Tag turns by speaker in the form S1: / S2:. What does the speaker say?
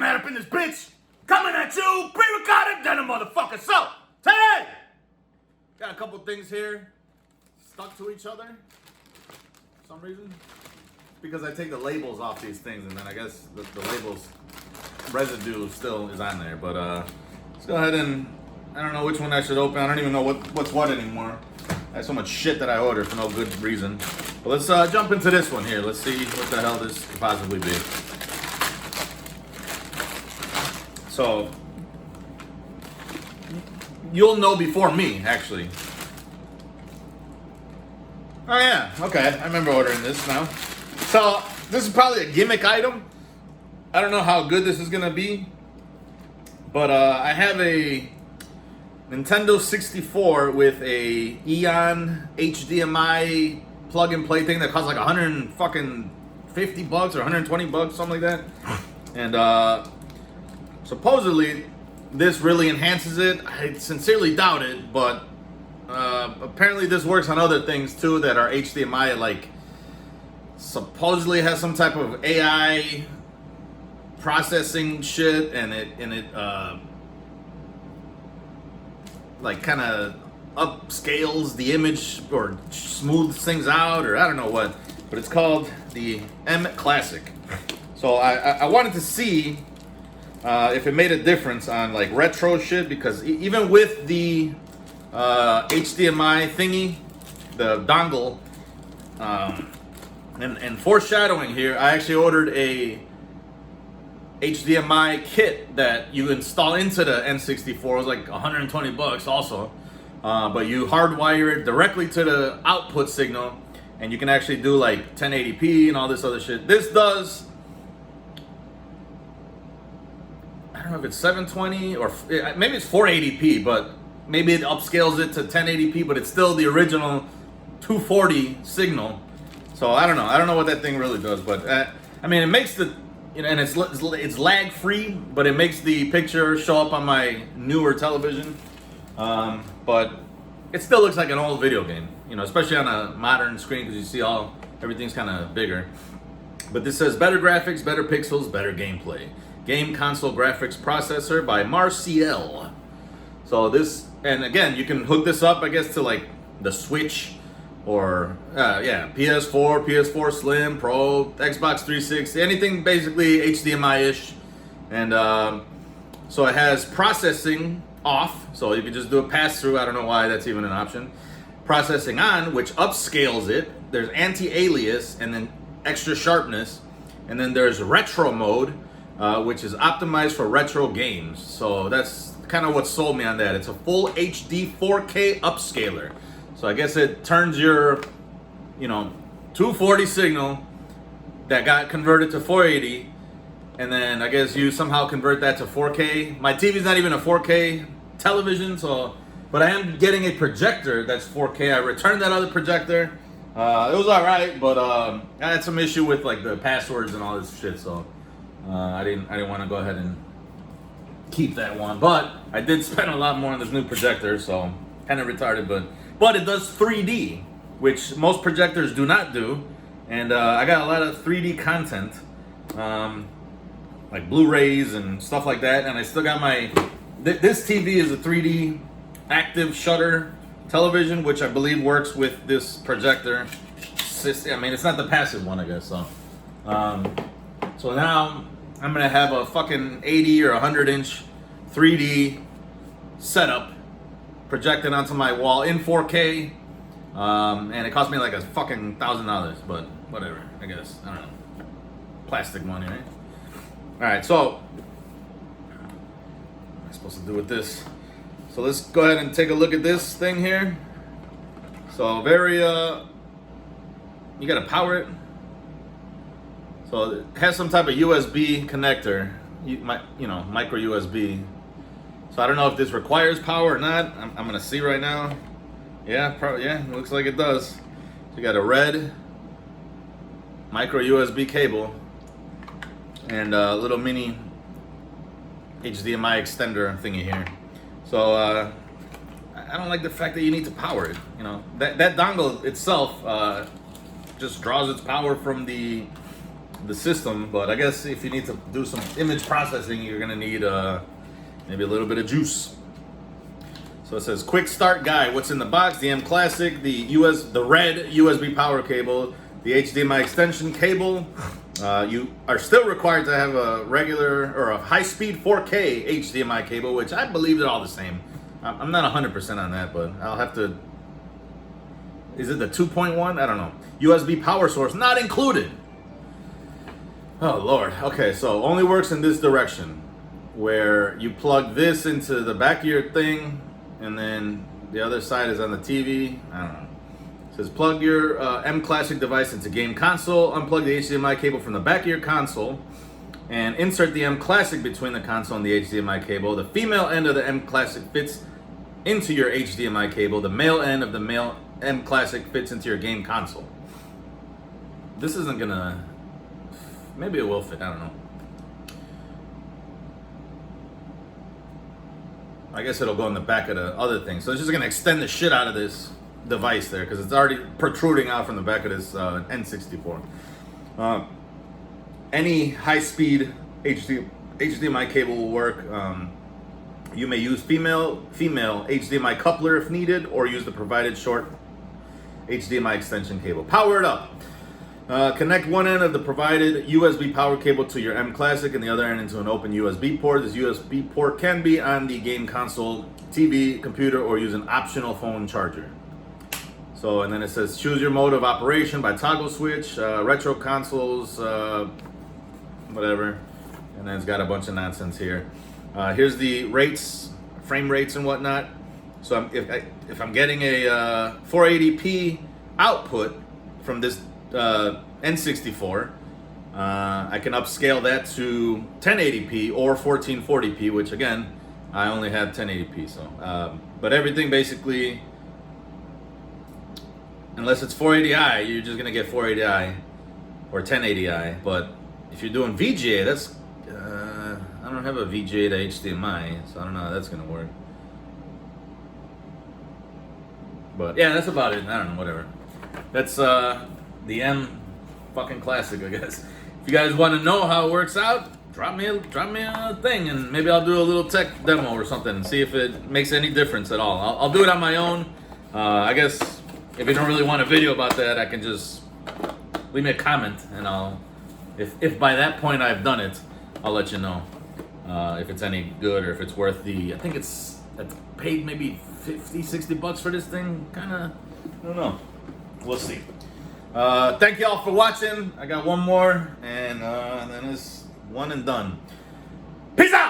S1: MrMaD up in this bitch, coming at you, pre-recorded, then a motherfucker. So, today, got a couple things here stuck to each other for some reason. Because I take the labels off these things, and then I guess the labels residue still is on there. But let's go ahead and, I don't know which one I should open. I don't even know what's what anymore. I have so much shit that I ordered for no good reason. But let's jump into this one here. Let's see what the hell this could possibly be. So, you'll know before me, actually. Oh yeah, okay, I remember ordering this now. So, this is probably a gimmick item. I don't know how good this is gonna be. But I have a Nintendo 64 with a Eon HDMI plug-and-play thing that costs like $150 or $120, something like that. And supposedly, this really enhances it. I sincerely doubt it, but apparently this works on other things too that are HDMI, like supposedly has some type of AI processing shit, and it like kind of upscales the image or smooths things out, or I don't know what, but it's called the mClassic. So I wanted to see if it made a difference on like retro shit, because even with the HDMI thingy, the dongle, and foreshadowing here, I actually ordered a HDMI kit that you install into the N64. It was like $120 also, but you hardwire it directly to the output signal, and you can actually do like 1080p and all this other shit. This does, I don't know if it's 720 or maybe it's 480p, but maybe it upscales it to 1080p, but it's still the original 240 signal. So I don't know what that thing really does, but I mean, it makes the, you know, and it's lag free, but it makes the picture show up on my newer television. But it still looks like an old video game, you know, especially on a modern screen, because you see everything's kind of bigger. But this says better graphics, better pixels, better gameplay. Game console graphics processor by Marseille. So this, and again, you can hook this up, I guess, to like the Switch, or PS4, PS4 Slim, Pro, Xbox 360, anything basically HDMI-ish. And so it has processing off, so you can just do a pass-through. I don't know why that's even an option. Processing on, which upscales it. There's anti-alias, and then extra sharpness. And then there's retro mode, which is optimized for retro games. So that's kind of what sold me on that. It's a full HD 4K upscaler. So I guess it turns your, 240 signal that got converted to 480, and then I guess you somehow convert that to 4K. My TV's not even a 4K television, but I am getting a projector that's 4K. I returned that other projector. It was all right, but I had some issue with like the passwords and all this shit, so I didn't want to go ahead and keep that one. But I did spend a lot more on this new projector, so kind of retarded, but it does 3D, which most projectors do not do. And I got a lot of 3D content, like Blu-rays and stuff like that. And I still got this TV is a 3D active shutter television, which I believe works with this projector. I mean, it's not the passive one, I guess. So, so now I'm gonna have a fucking 80 or 100-inch 3D setup projected onto my wall in 4K, and it cost me like a fucking $1,000, but whatever, I guess. I don't know. Plastic money, right? Alright, so what am I supposed to do with this? So let's go ahead and take a look at this thing here. So very, you gotta power it. So it has some type of USB connector, micro USB. So I don't know if this requires power or not. I'm gonna see right now. Yeah, it looks like it does. So you got a red micro USB cable and a little mini HDMI extender thingy here. So I don't like the fact that you need to power it. That dongle itself just draws its power from the the system, but I guess if you need to do some image processing, you're gonna need maybe a little bit of juice. So it says quick start guide. What's in the box? The mClassic, the red USB power cable, the HDMI extension cable. You are still required to have a regular or a high-speed 4K HDMI cable, which I believe they're all the same. I'm not 100% on that, but I'll have to. Is it the 2.1? I don't know. USB power source not included. Oh Lord. Okay, so only works in this direction, where you plug this into the back of your thing, and then the other side is on the TV. I don't know. It says plug your mClassic device into game console, unplug the HDMI cable from the back of your console, and insert the mClassic between the console and the HDMI cable. The female end of the mClassic fits into your HDMI cable. The male end of the male mClassic fits into your game console. This isn't gonna... Maybe it will fit, I don't know. I guess it'll go in the back of the other thing. So it's just gonna extend the shit out of this device there, because it's already protruding out from the back of this N64. Any high-speed HDMI cable will work. You may use female HDMI coupler if needed, or use the provided short HDMI extension cable. Power it up. Connect one end of the provided USB power cable to your mClassic and the other end into an open USB port. This USB port can be on the game console, TV, computer, or use an optional phone charger. So, and then it says choose your mode of operation by toggle switch, retro consoles, whatever. And then it's got a bunch of nonsense here. Here's the rates, frame rates and whatnot. So if I'm getting a 480p output from this N64, I can upscale that to 1080p or 1440p, which again, I only have 1080p. So, but everything basically, unless it's 480i, you're just gonna get 480i or 1080i. But if you're doing VGA, that's I don't have a VGA to HDMI, so I don't know how that's gonna work. But yeah, that's about it. I don't know, whatever. That's the mClassic, I guess. If you guys want to know how it works out, drop me a thing, and maybe I'll do a little tech demo or something and see if it makes any difference at all. I'll do it on my own. I guess if you don't really want a video about that, I can just leave me a comment, and I'll, if by that point I've done it, I'll let you know if it's any good or if it's worth the, I think it's paid maybe 50, 60 bucks for this thing. Kinda, I don't know. We'll see. Thank y'all for watching. I got one more, and then it's one and done. Peace out!